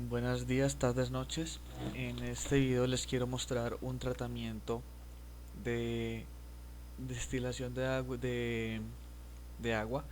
Buenos días, tardes, noches. En este video les quiero mostrar un tratamiento de destilación de agua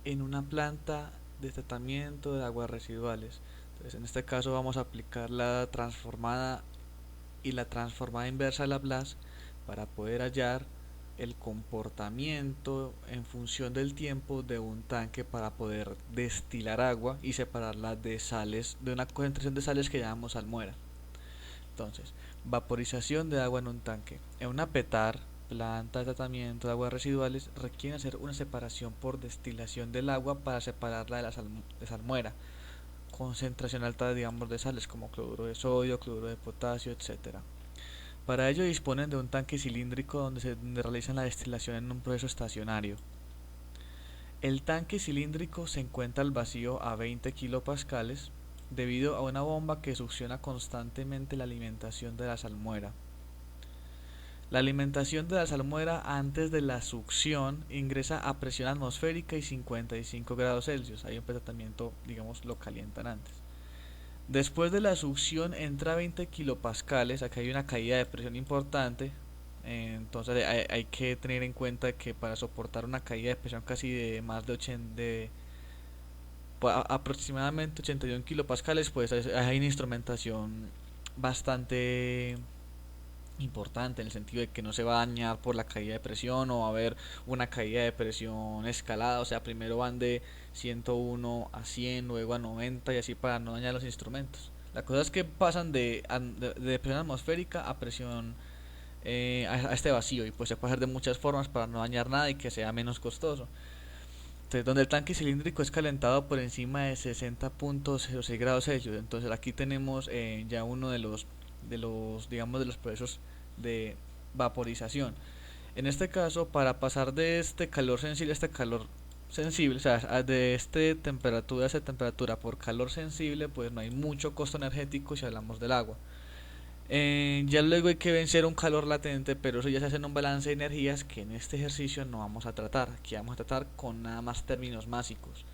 en una planta de tratamiento de aguas residuales. Entonces, en este caso vamos a aplicar la transformada y la transformada inversa de Laplace para poder hallar el comportamiento en función del tiempo de un tanque para poder destilar agua y separarla de sales, de una concentración de sales que llamamos salmuera. Entonces, vaporización de agua en un tanque. En una PETAR, planta de tratamiento de aguas residuales, requiere hacer una separación por destilación del agua para separarla de la salmuera. Concentración alta, digamos, de sales como cloruro de sodio, cloruro de potasio, etcétera. Para ello disponen de un tanque cilíndrico donde realizan la destilación en un proceso estacionario. El tanque cilíndrico se encuentra al vacío a 20 kilopascales debido a una bomba que succiona constantemente la alimentación de la salmuera. La alimentación de la salmuera antes de la succión ingresa a presión atmosférica y 55 grados Celsius. Hay un tratamiento, digamos, lo calientan antes. Después de la succión entra a 20 kilopascales, acá hay una caída de presión importante, entonces hay que tener en cuenta que para soportar una caída de presión casi de más de 80, aproximadamente 81 kilopascales, pues hay una instrumentación bastante importante en el sentido de que no se va a dañar por la caída de presión o va a haber una caída de presión escalada, o sea, primero van de 101 a 100, luego a 90 y así para no dañar los instrumentos. La cosa es que pasan de presión atmosférica a presión a este vacío y pues se puede hacer de muchas formas para no dañar nada y que sea menos costoso. Entonces, donde el tanque cilíndrico es calentado por encima de 60.06 grados Celsius. Entonces aquí tenemos ya uno digamos, de los procesos de vaporización. En este caso, para pasar de este calor sensible a este calor sensible, o sea, de este temperatura a esta temperatura por calor sensible, pues no hay mucho costo energético si hablamos del agua. Ya luego hay que vencer un calor latente, pero eso ya se hace en un balance de energías que en este ejercicio no vamos a tratar. Aquí vamos a tratar con nada más términos básicos.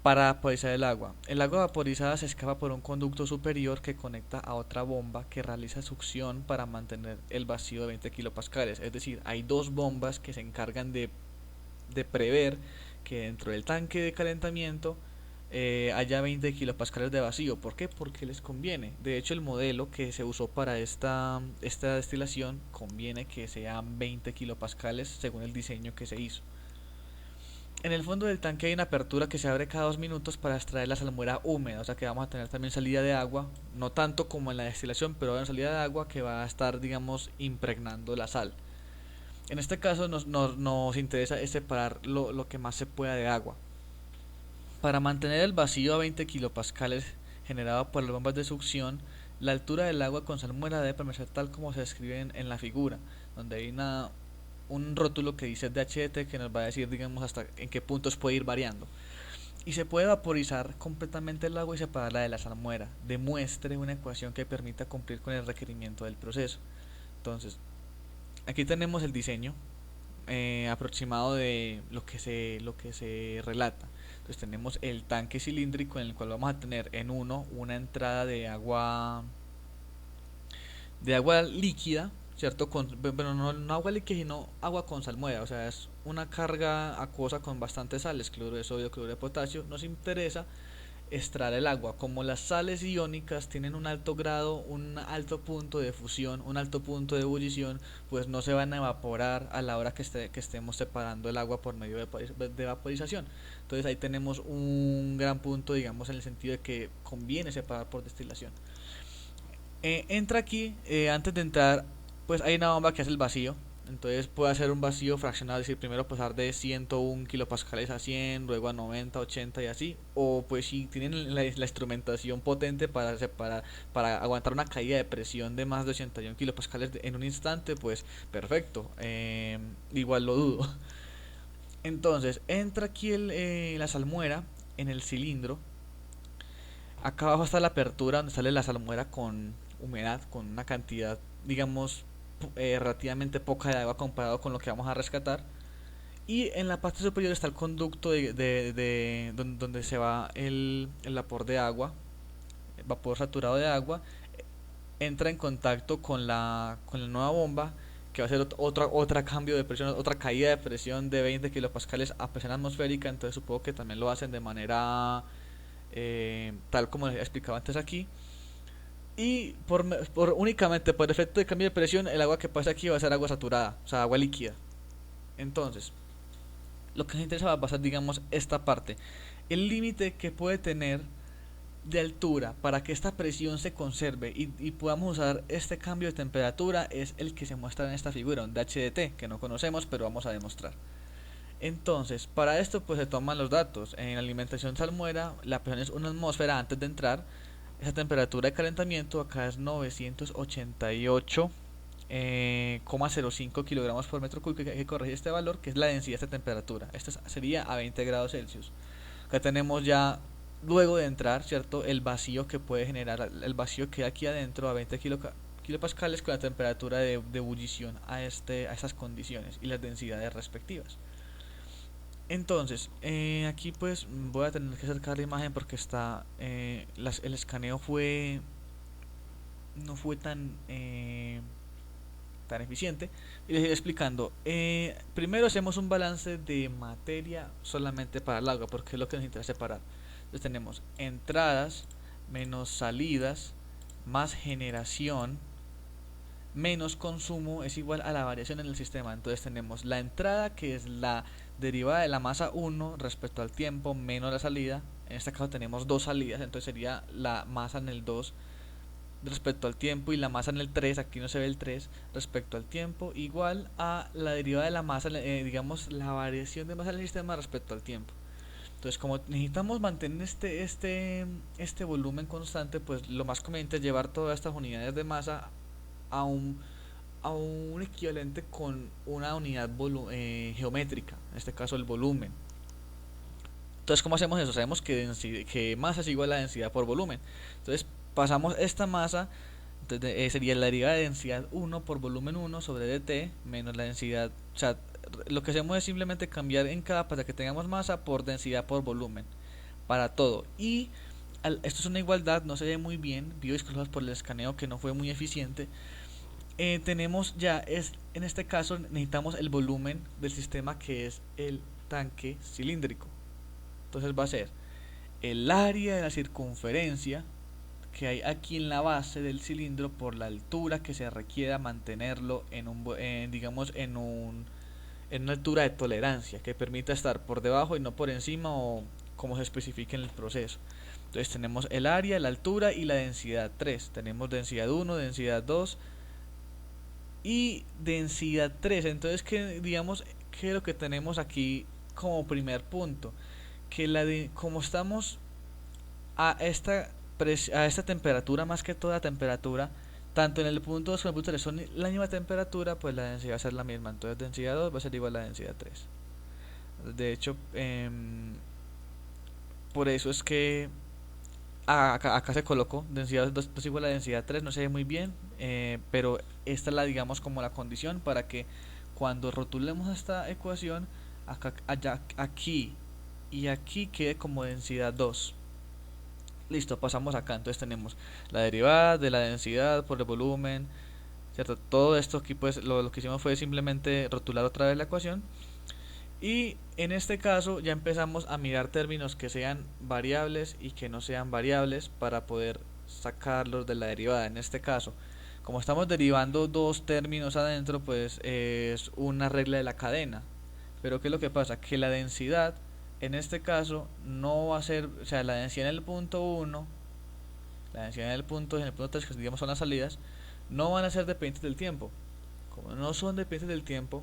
Para vaporizar el agua vaporizada se escapa por un conducto superior que conecta a otra bomba que realiza succión para mantener el vacío de 20 kilopascales. Es decir, hay dos bombas que se encargan de prever que dentro del tanque de calentamiento haya 20 kilopascales de vacío. ¿Por qué? Porque les conviene. De hecho, el modelo que se usó para esta destilación conviene que sean 20 kilopascales según el diseño que se hizo. En el fondo del tanque hay una apertura que se abre cada 2 minutos para extraer la salmuera húmeda, o sea que vamos a tener también salida de agua, no tanto como en la destilación, pero hay una salida de agua que va a estar, digamos, impregnando la sal. En este caso nos interesa es separar lo que más se pueda de agua. Para mantener el vacío a 20 kilopascales generado por las bombas de succión, la altura del agua con salmuera debe permanecer tal como se describe en la figura, donde hay un rótulo que dice DHT que nos va a decir, digamos, hasta en qué puntos puede ir variando. Y se puede vaporizar completamente el agua y separarla de la salmuera. Demuestre una ecuación que permita cumplir con el requerimiento del proceso. Entonces, aquí tenemos el diseño aproximado de lo que se relata. Entonces tenemos el tanque cilíndrico en el cual vamos a tener en uno una entrada de agua líquida, ¿cierto? Bueno, no agua líquida, sino agua con salmuera, o sea, es una carga acuosa con bastantes sales, cloruro de sodio, cloruro de potasio. Nos interesa extraer el agua. Como las sales iónicas tienen un alto grado, un alto punto de fusión, un alto punto de ebullición, pues no se van a evaporar a la hora que estemos separando el agua por medio de vaporización. Entonces ahí tenemos un gran punto, digamos, en el sentido de que conviene separar por destilación. Entra aquí, antes de entrar, pues hay una bomba que hace el vacío. Entonces puede hacer un vacío fraccionado, es decir, primero pasar de 101 kilopascales a 100, luego a 90, 80 y así. O pues si tienen la instrumentación potente para separar, para aguantar una caída de presión de más de 81 kilopascales en un instante, pues perfecto. Igual lo dudo. Entonces entra aquí la salmuera en el cilindro. Acá abajo está la apertura donde sale la salmuera con humedad, con una cantidad, digamos, relativamente poca de agua comparado con lo que vamos a rescatar. Y en la parte superior está el conducto donde se va el vapor de agua, el vapor saturado de agua, entra en contacto con la nueva bomba, que va a ser otra cambio de presión, otra caída de presión de 20 kilopascales a presión atmosférica. Entonces supongo que también lo hacen de manera tal como les explicaba antes aquí. Y únicamente por efecto de cambio de presión, el agua que pasa aquí va a ser agua saturada, o sea, agua líquida. Entonces, lo que nos interesa va a ser, digamos, esta parte. El límite que puede tener de altura para que esta presión se conserve y podamos usar este cambio de temperatura es el que se muestra en esta figura, un DHDT, que no conocemos, pero vamos a demostrar. Entonces, para esto pues se toman los datos. En la alimentación salmuera, la presión es 1 atmósfera antes de entrar. Esa temperatura de calentamiento acá es 988,05 kilogramos por metro cúbico. Hay que corregir este valor, que es la densidad de esta temperatura. Esto sería a 20 grados Celsius. Acá tenemos ya, luego de entrar, ¿cierto? El vacío que puede generar, el vacío que hay aquí adentro a 20 kilopascales con la temperatura de ebullición a esas condiciones y las densidades respectivas. Entonces, aquí pues voy a tener que acercar la imagen porque el escaneo no fue tan eficiente. Y les iré explicando. Primero hacemos un balance de materia solamente para el agua, porque es lo que nos interesa separar. Entonces tenemos entradas menos salidas más generación menos consumo es igual a la variación en el sistema. Entonces tenemos la entrada, que es la derivada de la masa 1 respecto al tiempo, menos la salida. En este caso tenemos dos salidas, entonces sería la masa en el 2 respecto al tiempo y la masa en el 3, aquí no se ve el 3, respecto al tiempo, igual a la derivada de la masa, digamos la variación de masa en el sistema respecto al tiempo. Entonces, como necesitamos mantener este volumen constante, pues lo más conveniente es llevar todas estas unidades de masa a un equivalente con una unidad geométrica, en este caso el volumen. Entonces, ¿cómo hacemos eso? Sabemos que masa es igual a densidad por volumen. Entonces, pasamos esta masa, entonces, sería la derivada de densidad 1 por volumen 1 sobre dt menos la densidad. O sea, lo que hacemos es simplemente cambiar en cada para que tengamos masa por densidad por volumen para todo. Y esto es una igualdad, no se ve muy bien, pido disculpas por el escaneo que no fue muy eficiente. Tenemos ya, en este caso necesitamos el volumen del sistema, que es el tanque cilíndrico. Entonces va a ser el área de la circunferencia que hay aquí en la base del cilindro por la altura que se requiera mantenerlo digamos en una altura de tolerancia que permita estar por debajo y no por encima, o como se especifique en el proceso. Entonces tenemos el área, la altura y la densidad 3. Tenemos densidad 1, densidad 2 y densidad 3. Entonces, digamos que es lo que tenemos aquí como primer punto, que como estamos a esta temperatura, más que toda temperatura, tanto en el punto 2 como en el punto 3 son la misma temperatura, pues la densidad va a ser la misma. Entonces densidad 2 va a ser igual a la densidad 3. De hecho, por eso es que acá se colocó densidad 2 igual a densidad 3, no se ve muy bien, pero esta es la, digamos, como la condición para que cuando rotulemos esta ecuación, aquí y aquí quede como densidad 2. Listo, pasamos acá. Entonces tenemos la derivada de la densidad por el volumen, ¿cierto? Todo esto aquí pues lo que hicimos fue simplemente rotular otra vez la ecuación. Y en este caso ya empezamos a mirar términos que sean variables y que no sean variables para poder sacarlos de la derivada. En este caso, como estamos derivando dos términos adentro, pues es una regla de la cadena. Pero ¿qué es lo que pasa? Que la densidad en este caso no va a ser, o sea, la densidad en el punto 1, la densidad en el punto 3, que digamos son las salidas, no van a ser dependientes del tiempo. Como no son dependientes del tiempo,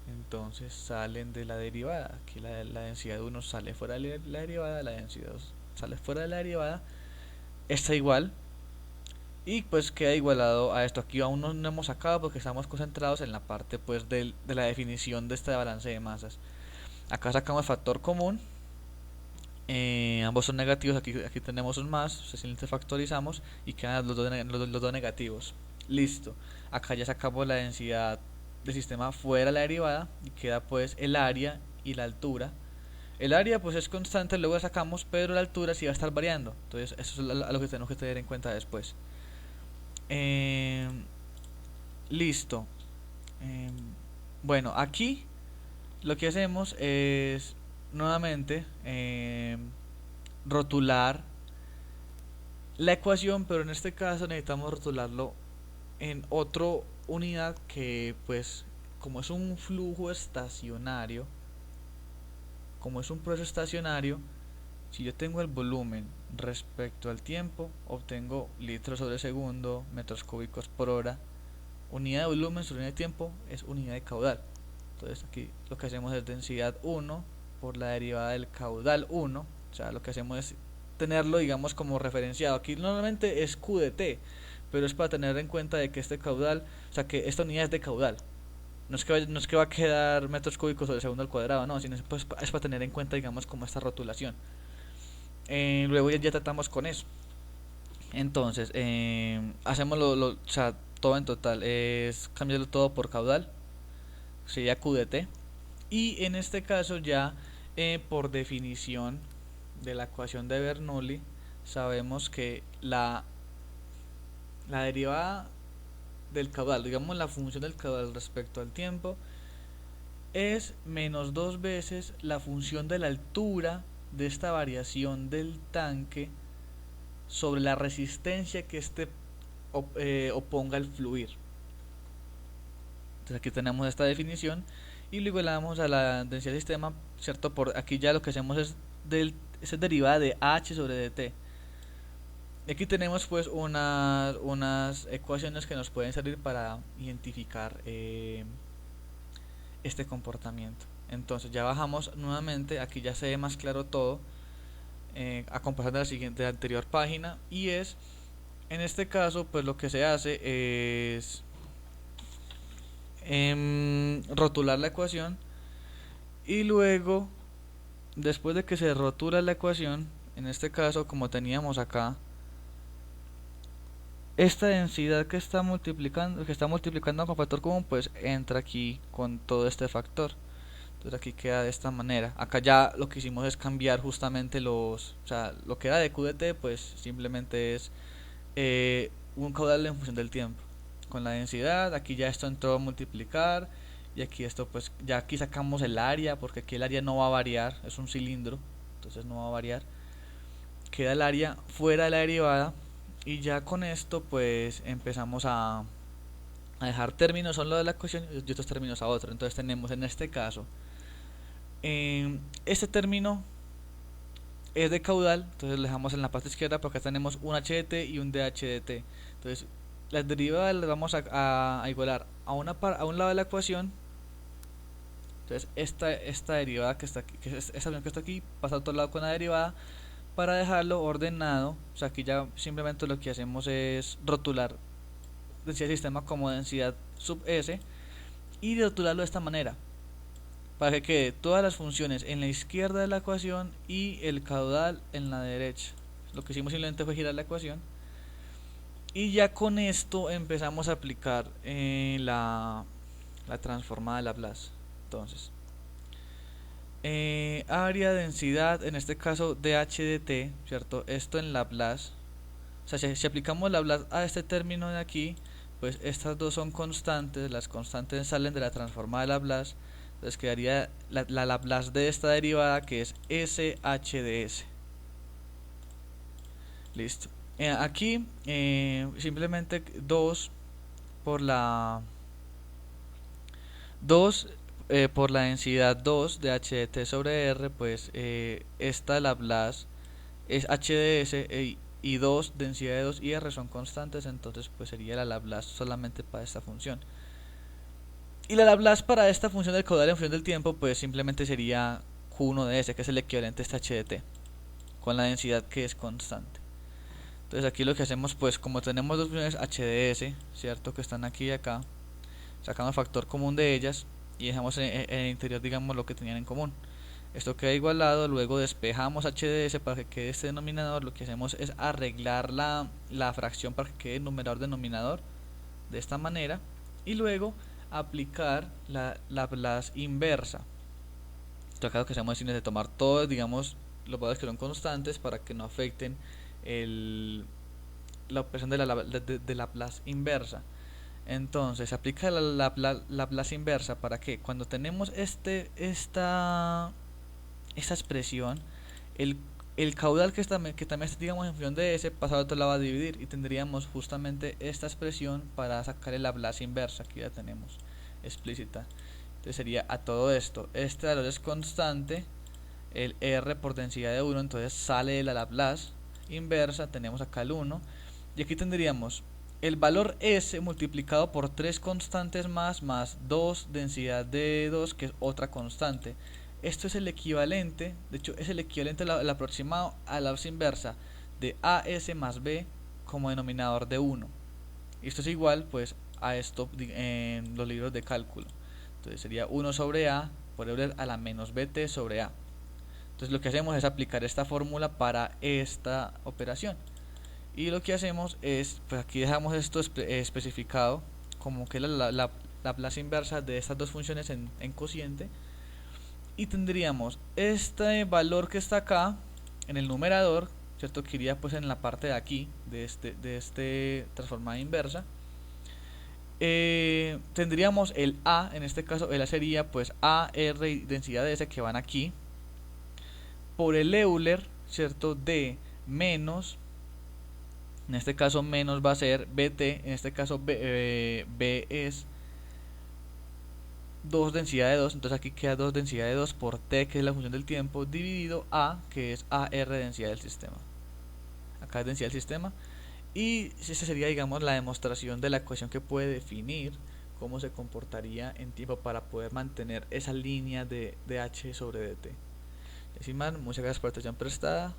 entonces salen de la derivada. Aquí la densidad 1 sale fuera de la derivada, la densidad 2 sale fuera de la derivada, está igual, y pues queda igualado a esto. Aquí aún no hemos sacado porque estamos concentrados en la parte pues de la definición de este balance de masas. Acá sacamos factor común, ambos son negativos, aquí tenemos un más, simplemente factorizamos y quedan los dos negativos. Listo, acá ya sacamos la densidad del sistema fuera de la derivada y queda pues el área y la altura. El área pues es constante, luego la sacamos, pero la altura sí va a estar variando. Entonces eso es lo que tenemos que tener en cuenta después. Listo. Eh, bueno, aquí lo que hacemos es nuevamente rotular la ecuación, pero en este caso necesitamos rotularlo en otra unidad que pues como es un flujo estacionario, como es un proceso estacionario, si yo tengo el volumen respecto al tiempo, obtengo litros sobre segundo, metros cúbicos por hora. Unidad de volumen sobre unidad de tiempo es unidad de caudal. Entonces aquí lo que hacemos es densidad 1 por la derivada del caudal 1. O sea, lo que hacemos es tenerlo, digamos, como referenciado. Aquí normalmente es Q de T, pero es para tener en cuenta de que este caudal, o sea, que esta unidad es de caudal. No es que va a quedar metros cúbicos sobre segundo al cuadrado, no, sino pues, es para tener en cuenta, digamos, como esta rotulación. Luego ya tratamos con eso. Entonces, hacemos o sea, todo en total es cambiarlo todo por caudal, sería Q de T. Y en este caso ya por definición de la ecuación de Bernoulli sabemos que la derivada del caudal, digamos la función del caudal respecto al tiempo, es menos dos veces la función de la altura de esta variación del tanque sobre la resistencia que oponga al fluir. Entonces aquí tenemos esta definición y luego le damos a la densidad del sistema, ¿cierto? Por aquí ya lo que hacemos es derivada de h sobre dt. Aquí tenemos pues unas ecuaciones que nos pueden servir para identificar este comportamiento. Entonces ya bajamos nuevamente, aquí ya se ve más claro todo a comparación de la anterior página, y es en este caso pues lo que se hace es rotular la ecuación y luego después de que se rotula la ecuación, en este caso como teníamos acá esta densidad que está multiplicando con factor común, pues entra aquí con todo este factor. Entonces aquí queda de esta manera. Acá ya lo que hicimos es cambiar justamente o sea, lo que era de QDT pues simplemente es un caudal en función del tiempo. Con la densidad, aquí ya esto entró a multiplicar y aquí esto pues ya aquí sacamos el área, porque aquí el área no va a variar, es un cilindro, entonces no va a variar. Queda el área fuera de la derivada y ya con esto pues empezamos a dejar términos solo de la ecuación y otros términos a otro. Entonces tenemos en este caso este término es de caudal, entonces lo dejamos en la parte izquierda porque acá tenemos un HDT y un DHDT. Entonces las derivadas las vamos a igualar a un lado de la ecuación. Entonces esta derivada que está aquí, esta que está aquí, pasa a otro lado con la derivada para dejarlo ordenado. O sea, aquí ya simplemente lo que hacemos es rotular densidad del sistema como densidad sub S y rotularlo de esta manera para que quede todas las funciones en la izquierda de la ecuación y el caudal en la derecha. Lo que hicimos simplemente fue girar la ecuación y ya con esto empezamos a aplicar la transformada de Laplace. Entonces área, densidad, en este caso dH/dt, ¿cierto? Esto en Laplace, o sea, si aplicamos Laplace a este término de aquí, pues estas dos son constantes, las constantes salen de la transformada de Laplace, entonces quedaría la Laplace de esta derivada que es SH de S. Listo. Aquí simplemente 2 por la 2 por la densidad 2 de h de t sobre r, pues esta Laplace es h de s y 2, densidad de 2 y r son constantes, entonces pues sería la Laplace solamente para esta función. Y la Laplace para esta función del caudal en función del tiempo, pues simplemente sería q1 de s, que es el equivalente a este h de t, con la densidad que es constante. Entonces aquí lo que hacemos, pues como tenemos dos funciones h de s, ¿cierto? Que están aquí y acá, sacamos el factor común de ellas y dejamos en el interior, digamos, lo que tenían en común. Esto queda igualado, luego despejamos h de s para que quede este denominador. Lo que hacemos es arreglar la fracción para que quede numerador denominador de esta manera y luego aplicar la Laplace inversa. Entonces acá lo que hacemos es tomar todos, digamos, los valores que son constantes para que no afecten la operación de de Laplace inversa. Entonces se aplica la Laplace inversa para que cuando tenemos esta expresión, el, el caudal que también está, digamos, en función de S pasa a otro lado a dividir, y tendríamos justamente esta expresión para sacar el Laplace inversa. Aquí la tenemos explícita. Entonces sería a todo esto, este valor es constante, el R por densidad de 1, entonces sale de la Laplace inversa, tenemos acá el 1, y aquí tendríamos el valor S multiplicado por 3 constantes más 2 densidad de 2, que es otra constante. Esto es el equivalente, de hecho es el equivalente al aproximado a la Laplace inversa de AS más B como denominador de 1. Y esto es igual pues a esto en los libros de cálculo. Entonces sería 1 sobre A por Euler a la menos BT sobre A. Entonces lo que hacemos es aplicar esta fórmula para esta operación. Y lo que hacemos es, pues aquí dejamos esto especificado como que la Laplace inversa de estas dos funciones en cociente. Y tendríamos este valor que está acá en el numerador, ¿cierto? Que iría pues en la parte de aquí de este transformada inversa. Tendríamos el A, en este caso el A sería pues A, R y densidad de S que van aquí, por el Euler, ¿cierto? De menos, en este caso menos va a ser BT, en este caso B es 2 densidad de 2, entonces aquí queda 2 densidad de 2 por T, que es la función del tiempo, dividido A, que es AR densidad del sistema. Acá es densidad del sistema. Y esa sería, digamos, la demostración de la ecuación que puede definir cómo se comportaría en tiempo para poder mantener esa línea de H sobre dt. Sin más, muchas gracias por la atención prestada.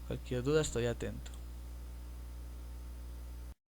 Cualquier duda estoy atento.